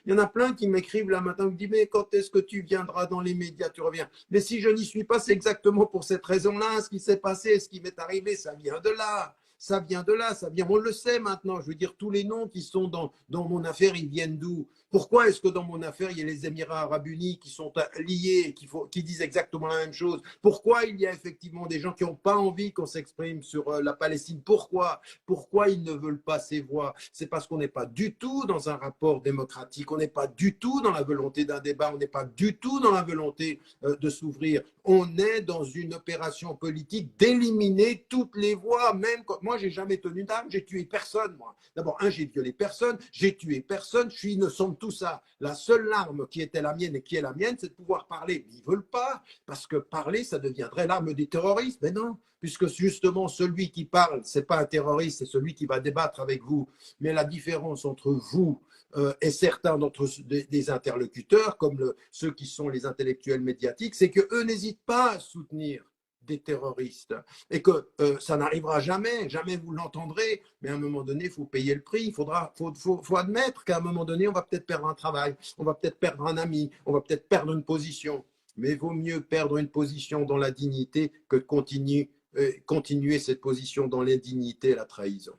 Il y en a plein qui m'écrivent là maintenant, qui me disent, mais quand est-ce que tu viendras dans les médias, tu reviens. Mais si je n'y suis pas, c'est exactement pour cette raison-là. Ce qui s'est passé, ce qui m'est arrivé, ça vient de là. Ça vient de là, ça vient, on le sait maintenant. Je veux dire, tous les noms qui sont dans mon affaire, ils viennent d'où? Pourquoi est-ce que dans mon affaire, il y a les Émirats arabes unis qui sont liés, qui disent exactement la même chose? Pourquoi il y a effectivement des gens qui n'ont pas envie qu'on s'exprime sur la Palestine? Pourquoi ils ne veulent pas ces voix? C'est parce qu'on n'est pas du tout dans un rapport démocratique, on n'est pas du tout dans la volonté d'un débat, on n'est pas du tout dans la volonté de s'ouvrir. On est dans une opération politique d'éliminer toutes les voix, même quand moi, j'ai jamais tenu d'arme, j'ai tué personne, moi. D'abord, j'ai violé personne, j'ai tué personne, je suis innocent de tout ça. La seule arme qui était la mienne et qui est la mienne, c'est de pouvoir parler. Ils ne veulent pas, parce que parler, ça deviendrait l'arme des terroristes. Mais non, puisque justement, celui qui parle, ce n'est pas un terroriste, c'est celui qui va débattre avec vous. Mais la différence entre vous et certains d'entre des interlocuteurs, comme ceux qui sont les intellectuels médiatiques, c'est qu'eux n'hésitent pas à soutenir des terroristes et que ça n'arrivera jamais, jamais vous l'entendrez, mais à un moment donné, il faut payer le prix, faut admettre qu'à un moment donné, on va peut-être perdre un travail, on va peut-être perdre un ami, on va peut-être perdre une position, mais il vaut mieux perdre une position dans la dignité que de continuer cette position dans l'indignité et la trahison.